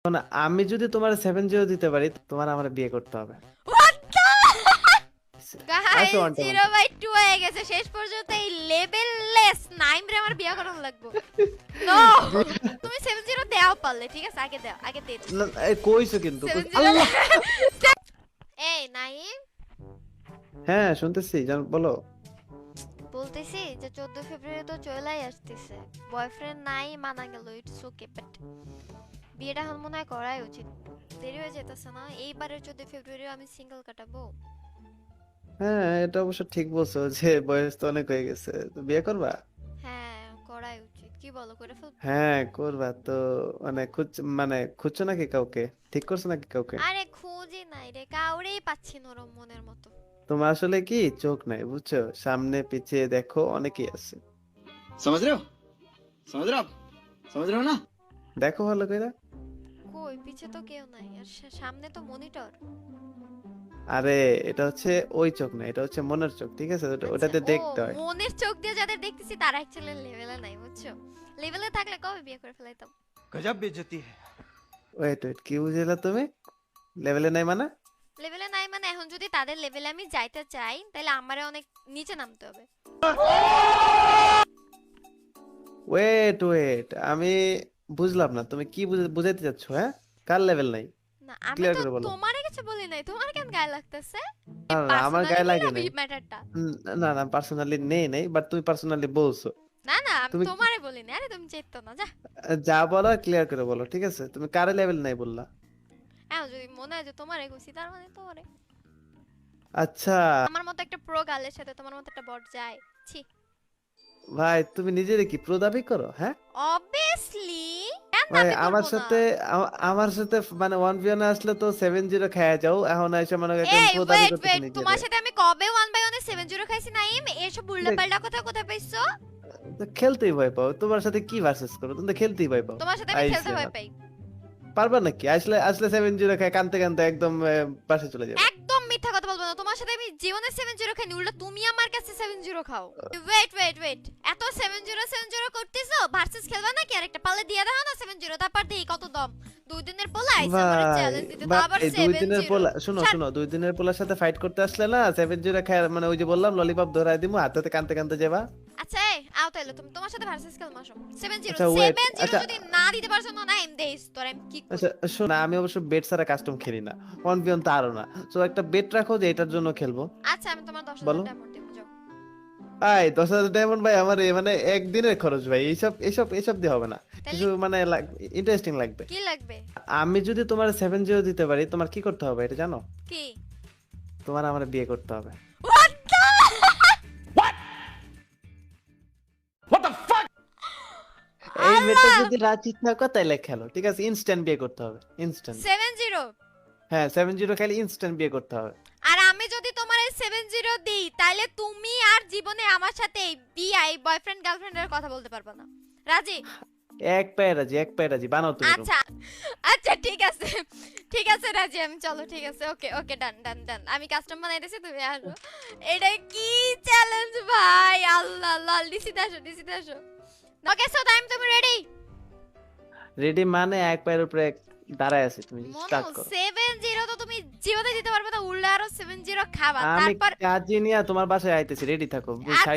শোনো, আমি যদি তোমার 7-0 দিতে পারি তোমার আমার বিয়ে করতে হবে। গাইস আসো আন্টি 0/2 হয়ে গেছে শেষ পর্যন্ত এই লেভেললেস নাইম রে আমার বিয়ে করানো লাগবে। নো তুমি 7-0 দাও পারলে ঠিক আছে আগে দাও আগে দে কইছো কিন্তু 7-0 আল্লাহ। এই নাইম হ্যাঁ শুনতেছি, জান বলো। বলতেছি যে 14 ফেব্রুয়ারি তো চলেই আসতেছে, বয়ফ্রেন্ড নাই মানা গেল, ইটস ওকে, বাট বিয়েটা এখন মনে হয় করাই উচিত, দেরি হয়ে যেতেছে না? এইবারের 14 ফেব্রুয়ারি আমি সিঙ্গেল কাটাবো। হ্যাঁ এটা অবশ্য ঠিক বলছো যে বয়স তো অনেক হয়ে গেছে, তো বিয়ে করবা? হ্যাঁ করাই উচিত, কি বলো করে ফেলবো? হ্যাঁ করবা তো। মানে খুঁজছো নাকি কাউকে? ঠিক করছো নাকি কাউকে? আরে খুঁজি নাই রে, কাউরেই পাচ্ছি নরম মনের মতো। তোমার আসলে কি চোখ নাই বুঝছো, সামনে পিছিয়ে দেখো অনেকেই আছে। समझ रहे हो समझ रहे हो आप समझ रहे हो ना। দেখো ভালো করে। কই পিছে তো কেউ নাই, আর সামনে তো মনিটর। আরে এটা হচ্ছে ওই চোখ না, এটা হচ্ছে মনের চোখ, ঠিক আছে? আচ্ছা ওটাতে ও দেখতে হয়। মনের চোখ দিয়ে যাদের দেখতেছি তারা অ্যাকচুয়ালি লেভেলে নাই বুঝছো, লেভেলে থাকলে কবে বিয়ে করে ফেলাইতাম। गजब बेइज्जती है। ওয়েট ওয়েট, কি বুঝলা তুমি? লেভেলে নাই মানে? লেভেলে নাই মানে এখন যদি তাদের লেভেলে আমি যাইতে চাই তাহলে আমারে অনেক নিচে নামতে হবে। ওয়েট ওয়েট, আমি বুঝলাম না তুমি কি বুঝাইতে চাচ্ছ। হ্যাঁ, কার লেভেল নাই? না আমি ক্লিয়ার তো করে বলো। তোমারে কিছু বলি নাই, তোমার কেন গায়ে লাগতেছে? না না না, আমার পার্সোনালি গায়ে লাগে নিলাম নাই। এই ম্যাটারটা। না না, পার্সোনালি নেই নেই, বাট তুমি পার্সোনালি বলছো। না না আমি তুমি তোমারে বলি না, আরে তুমি চেতো না যা। যা বলো ক্লিয়ার করে বলো, ঠিক আছে? তুমি কার লেভেল নাই বললা? এখন যদি মনে হয় যে তোমারে কইছি তার মানে তোমারে। আচ্ছা। আমার মতো একটা প্রো গালের সাথে তোমার মতো একটা বট যায়? ছি। ভাই তুমি নিজেরে কি প্রো দাবি করো? হ্যাঁ অবভিয়াসলি কেন ভাই, দাবি আমার করব না? সাথে আমার সাথে মানে 1v1 আসলে তো 7-0 খায়া যাও, এখন এসে মনে করো একদম এই প্রো দাবি ওয়েট করতেছো ওয়েট, তোমার নিজেরে। সাথে আমি কবে 1/1 এ 7-0 খাইছি নাইম? এসব দেখ, উল্টাপাল্টা কথা কোথায় পাইছো? তো খেলতেই ভয় পাও, তোমার সাথে কি ভার্সেস করো? তুমি তো খেলতেই ভয় পাও। তোমার সাথে আমি খেলতে আইসে ভয় না, পাই। পারবা নাকি? আসলে আসলে 7-0 খায় কানতে কানতে একদম পাশে চলে যাবে। একদম মিথ্যা কথা বলবো না, তোমার সাথে আমি জীবনে 7-0 খাইনি, উল্টা তুমি আমার কাছে 7-0 খাও। ওয়েট ওয়েট ওয়েট, এত 7-0 করতেছো, ভার্সেস খেলবা নাকি? আরেকটা পালে দিয়ে দাও না 7-0, তারপর দেই কত দম। দুই দিনের পোলা আইছে আমারে ভাই চ্যালেঞ্জ দিতে, তো আবার ভাই, 2 দিনের 7-0। পোলা, শোনো ছাড়। শোনো, 2 দিনের পোলার সাথে ফাইট করতে আসলে না 7-0 খায়, মানে ওই যে বললাম ললিপপ ধরায় দিমু হাতে হাতে কানতে কানতে যাবা। আচ্ছা এই আও তাইলে তুমি তোমার সাথে ভার্সেস খেলবো আসো। 7-0 আচ্ছা ওয়েট, 7-0 আচ্ছা যদি না দিতে পারছো না নাইম দেইস তোর আমি কি করি। আচ্ছা শোনো, আমি অবশ্য বেট ছাড়া কাস্টম খেলি না, 1v1 তো আরো না। তো একটা বেট রাখো যে এটার জন্য খেলবো। আচ্ছা আমি তোমার 10,000 বলো। ডায়মন্ড দেব যাও। আই 10,000 ডায়মন্ড ভাই, আমার মানে একদিনের খরচ ভাই, এইসব এইসব এইসব দিয়ে হবে না। তাহলে কিছু মানে ইন্টারেস্টিং লাগবে। কি লাগবে? আমি যদি তোমার 7-0 দিতে পারি তোমার কি করতে হবে এটা জানো? কি? তোমার আমার বিয়ে করতে হবে। What the এই মেয়েটা আল্লাহ! যদি রাজি থাকো তাহলে খেলো, ঠিক আছে? ইনস্ট্যান্ট বিয়ে করতে হবে, ইনস্ট্যান্ট। 7-0 হ্যাঁ 7-0 খেলে ইনস্ট্যান্ট বিয়ে করতে হবে। আর আমি যদি তোমার এই 7-0 দিই তাহলে তুমি আর জীবনে আমার সাথে এই বিআই বয়ফ্রেন্ড গার্লফ্রেন্ডের কথা বলতে পারবে না। রাজি? এক পায়ে রাজি, এক পায়ে রাজি, বানাও তুমি রুম। আচ্ছা আচ্ছা ঠিক আছে, ঠিক আছে রাজি আমি, চলো ঠিক আছে, ওকে ওকে ডান ডান ডান, আমি কাস্টম বানাইতেছি তুমি আসো। এটা কি চ্যালেঞ্জ ভাই, আল্লাহ আল্লাহ, ডিসিতে আসো ডিসিতে আসো। ওকে সো টাইম তুমি রেডি? রেডি মানে এক পায়ের উপরে দাঁড়ায় আছে, তুমি মনো স্টার্ট করো। 7-0 তো তুমি জীবনে দিতে পারবে না, উল্টা আরো 7-0 খাবা আমি তারপর। কাজে নিয়ে তোমার বাসায় আইতেছি, রেডি থাকো। আচ্ছা